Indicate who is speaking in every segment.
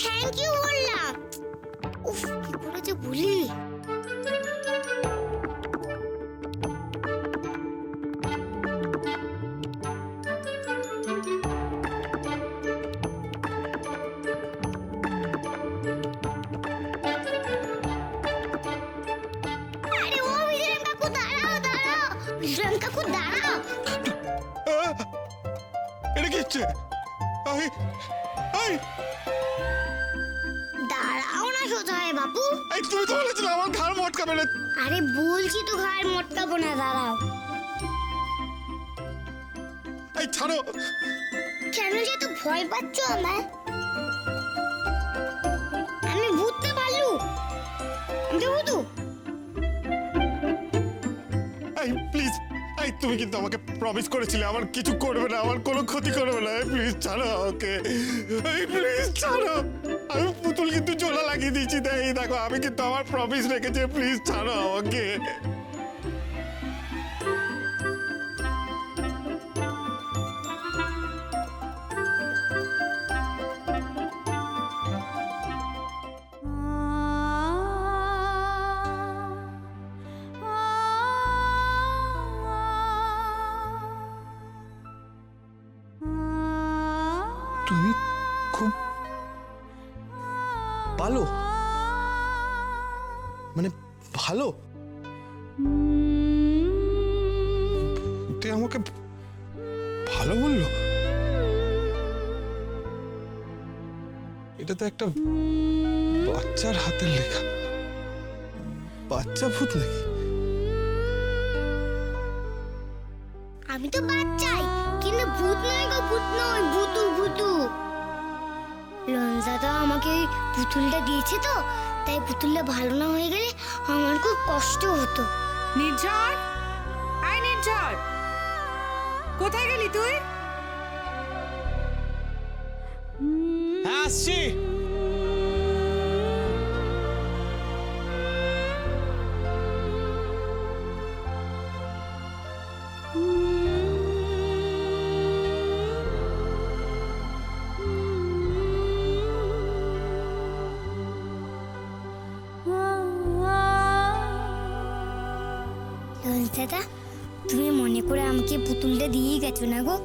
Speaker 1: Thank you বললাম। উফ, কি করে যে বলি। আরে ও বিজয়ন কাকু, দাঁড়াও দাঁড়াও, বিজয়ন কাকু দাঁড়াও।
Speaker 2: এটা কি হচ্ছে?
Speaker 1: দাঁড়াও না সোজা হয়ে বাপু।
Speaker 2: তুমি তো বলেছিলে আমার ঘাড় মটকাবে না।
Speaker 1: আরে বলছি তো ঘাড় মটকাবো না, দাঁড়াও।
Speaker 2: এই ছাড়ো।
Speaker 1: কেন যে এত ভয় পাচ্ছ আমায়? আমি ভূত না ভাল্লু? আমি ভূত।
Speaker 2: এই প্লিজ, এই তুমি কিন্তু আমাকে প্রমিস করেছিলে আমার কিছু করবে না, আমার কোনো ক্ষতি করবে না। প্লিজ ছাড়ো আমাকে, এই প্লিজ ছাড়ো। আমি পুতুল কিন্তু জোলা লাগিয়ে দিয়েছি, এই দেখো আমি কিন্তু আমার প্রমিস রেখেছি। প্লিজ ছাড়ো আমাকে।
Speaker 3: তুমি খুব ভালো, মানে ভালো।
Speaker 2: তুই আমাকে ভালো বললো? এটা তো একটা বাচ্চার হাতের লেখা। বাচ্চা ভূত নাকি?
Speaker 1: আমি তো বাচ্চাই, কিন্তু ভূত নয় গো, ভূত নয়, ভূতু ভূতু। লঞ্জাদা আমাকে ওই পুতুলটা দিয়েছে তো, তাই পুতুলটা ভালো না হয়ে গেলে আমার খুব কষ্ট হতো।
Speaker 4: নির্ঝর, আয় নির্ঝর, কোথায় গেলি তুই?
Speaker 3: হ্যাঁ আসছি।
Speaker 1: লঞ্জাদা, তুমি মনে করে আমাকে পুতুলটা দিয়ে গেছো না গো?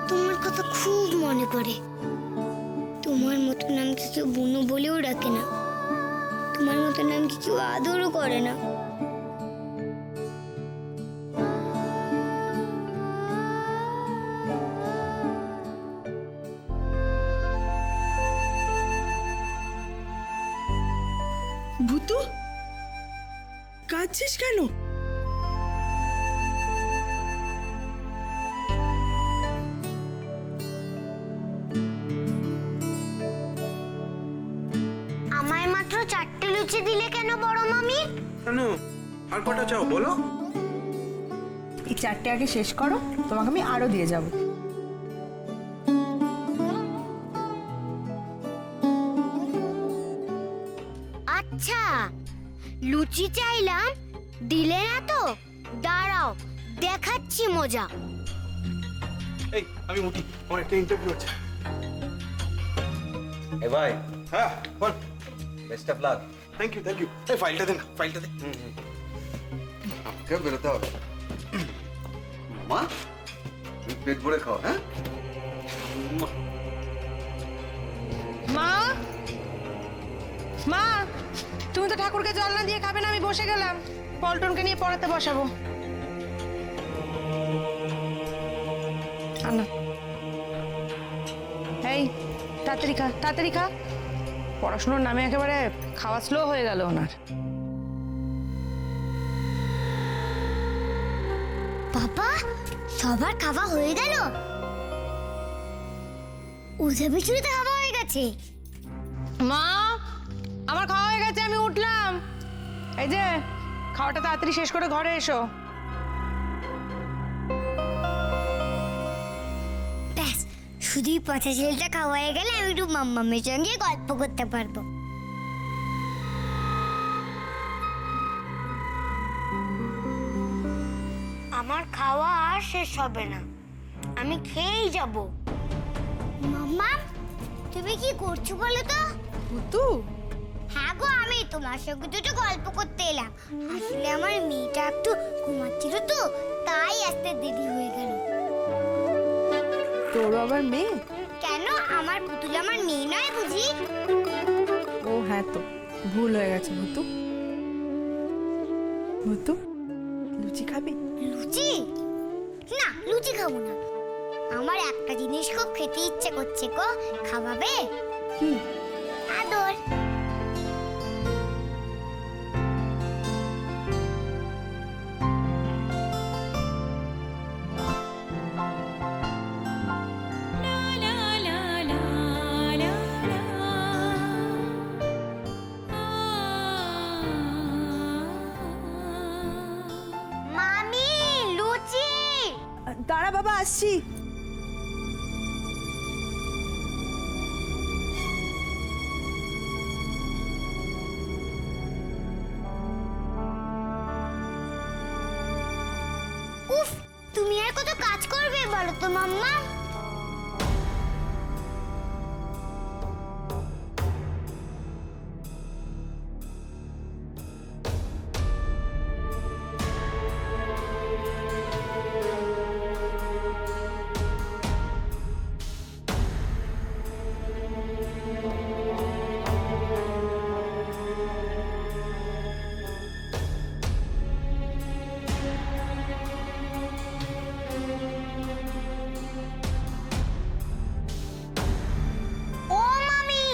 Speaker 1: তোমার কথা খুব মনে পড়ে। তোমার মতন আমাকে কেউ বুনু বলেও ডাকে না, তোমার মতন আমাকে কেউ আদরও করে না।
Speaker 4: ভূতু, কাঁদছিস কেন?
Speaker 1: আমায় মাত্র 4টে লুচি দিলে কেন বড় মামি?
Speaker 5: কেন আর কটা চাও বলো?
Speaker 4: এই 4টে আগে শেষ করো, তোমাকে আমি আরো দিয়ে যাব।
Speaker 1: আচ্ছা, লুচি চাইলাম, দিলে না তো? দাঁড়াও, দেখাচ্ছি মজা।
Speaker 5: এই আমি উঠি, আমার একটা ইন্টারভিউ আছে।
Speaker 6: এ ভাই,
Speaker 5: হ্যাঁ বল।
Speaker 6: Best of luck.
Speaker 5: Thank you thank you. এই ফাইলটা দে না, ফাইলটা দে।
Speaker 6: আমাকে বেরোতে হবে। মা, তুমি পেট ভরে খাও, হ্যাঁ?
Speaker 4: মা, মা, তুমি তো ঠাকুরকে জল না দিয়ে খাবে না, আমি বসে গেলাম। পল্টনকে নিয়ে পড়াতে বসাবো। আনা, এই তাড়াতাড়ি খা, তাড়াতাড়ি খা। পড়াশোনার নামে একেবারে খাওয়া স্লো হয়ে গেল ওনার।
Speaker 1: বাবা, সবার খাওয়া হয়ে গেল? ওঝা বিচুরিতে খাওয়া হয়ে গেছে?
Speaker 4: মা, আমার খাওয়া হয়ে গেছে, আমি উঠলাম। এই যে খাওয়াটা তাড়াতাড়ি শেষ করে ঘরে এসো।
Speaker 1: ব্যাস, শুধুই পচা ছেলেটা খাওয়া হয়ে গেলে আমি একটু মাম্মামের সঙ্গে গল্প করতে পারবো। আমার খাওয়া আর শেষ হবে না, আমি খেয়েই যাব। মাম্মা, তুমি কি করছো বলো তো?
Speaker 4: ভূতু
Speaker 1: হ্যাঁ গো, আমি তোমার সঙ্গে দুটো গল্প করতে এলাম। আসলে আমার মেয়েটা একটু ঘুমাচ্ছিল তো, তাই আসতে দেরি হয়ে গেল।
Speaker 4: তোর আবার মেয়ে?
Speaker 1: কেন, আমার পুতুল আমার মেয়ে নয় বুঝি?
Speaker 4: ও হ্যাঁ, তো ভুল হয়ে গেছে। ভূতু ভূতু লুচি খাবি?
Speaker 1: লুচি? না, লুচি খাবো না। আমার একটা জিনিস খুব খেতে ইচ্ছে করছে গো, খাওয়াবে?
Speaker 4: কি?
Speaker 1: আদর। মামি, লুচি।
Speaker 4: দাঁড়া বাবা, আসছি।
Speaker 1: উফ, তুমি আর কত কাজ করবে বলো তো মাম্মা? ও মামি,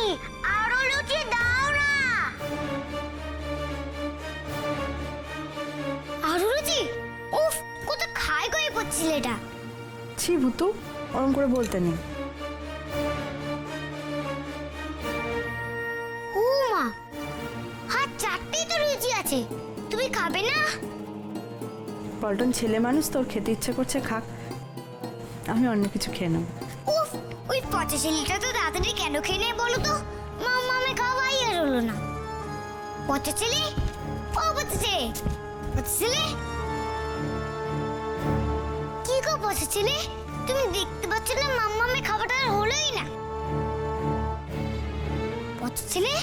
Speaker 1: আরো লুচি দাও না। আরো লুচি? উফ, কত খাই গই করছিল এটা।
Speaker 4: ছি ভূতু, ওরম করে বলতে নেই।
Speaker 1: ও মা, হ্যাঁ চারটেই তো লুচি আছে, তুমি খাবে না?
Speaker 4: পল্টন ছেলে মানুষ, তোর খেতে ইচ্ছে করছে খাক, আমি অন্য কিছু খেয়ে নেব।
Speaker 1: উফ, ওই পচা ছেলেটা তো তাড়াতাড়ি কেন খেয়ে নেয় বলো তো? মাম্মা আমি খাওয়াই আর হলো না। পচা ছেলে, ও পচা ছেলে, পচা ছেলে। কি গো পচা ছেলে, তুমি দেখতে পাচ্ছ না মাম্মা আমি খাবারটা আর হলোই না? পচা ছেলে,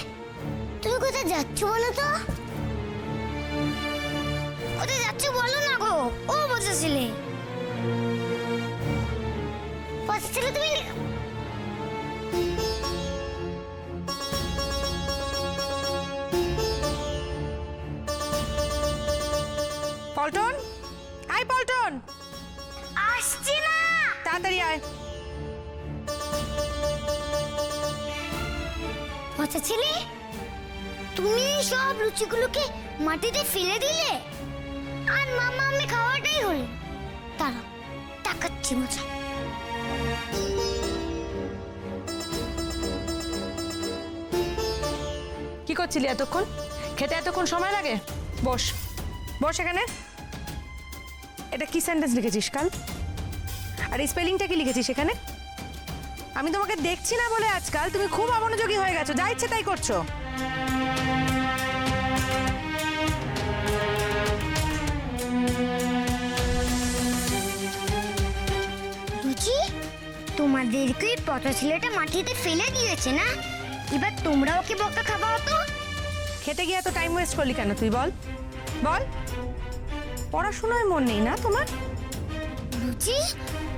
Speaker 1: তুমি কোথায় যাচ্ছ বলো তো? কোথায় যাচ্ছ বলো না গো, ও পচা ছেলে। পচা ছেলে তুমি
Speaker 4: পল্টন, আয় পল্টন,
Speaker 1: আসছি না।
Speaker 4: তাড়াতাড়ি আয়।
Speaker 1: পচা ছেলে, তুমি এই সব লুচিগুলোকে মাটিতে ফেলে দিলে, আর মামা আমি খাওয়াটাই হলো। দাঁড়াও, তাকাচ্ছি মজা।
Speaker 4: কি করছিলি এতক্ষণ? খেতে এতক্ষণ সময় লাগে? বস, বস এখানে। এটা কি সেন্টেন্স লিখেছিস কাল? আর এই স্পেলিংটা কি লিখেছিস এখানে? আমি তোমাকে দেখছি না বলে আজকাল তুমি খুব অমনোযোগী হয়ে গেছো, যা ইচ্ছে তাই করছো।
Speaker 1: লুচি, তোমাদেরকে ওই পচা ছেলেটা মাটিতে ফেলে দিয়েছে না? এবার তোমরা ওকে বকা খাওয়াও তো।
Speaker 4: খেতে গিয়ে এত টাইম ওয়েস্ট করলি কেন তুই? বল বল, পড়াশোনায় মন নেই না তোমার?
Speaker 1: লুচি,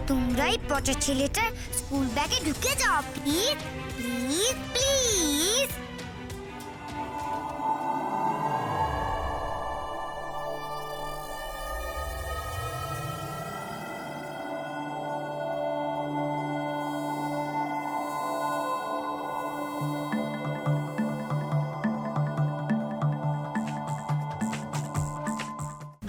Speaker 1: তোমরাই পচা ছেলেটা স্কুল ব্যাগে ঢুকে যাও প্লিজ, প্লিজ, প্লিজ।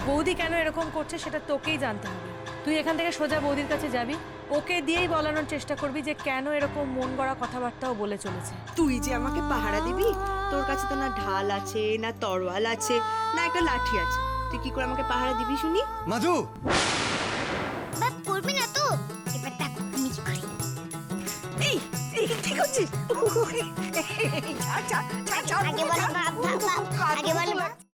Speaker 4: বৌদি কেন এরকম করছে সেটা তোকেই জানতে হবে। তুই এখান থেকে সোজা বৌদির কাছে যাবি, ওকে দিয়েই বলানোর চেষ্টা করবি যে কেন এরকম মন গড়া কথাবার্তাও বলে চলেছে।
Speaker 7: তুই যে আমাকে পাহারা দিবি, তোর কাছে তো না ঢাল আছে, না তরোয়াল আছে, না একটা লাঠি আছে। তুই কি করে আমাকে পাহারা দিবি শুনি?
Speaker 6: মাধু,
Speaker 1: বাপ করবি না তো? এবার দেখো আমি কি করি।
Speaker 7: এই এই কি করছিস?
Speaker 1: আগে বলো বাপ, বাপ, বাপ, আগে বলো বাপ।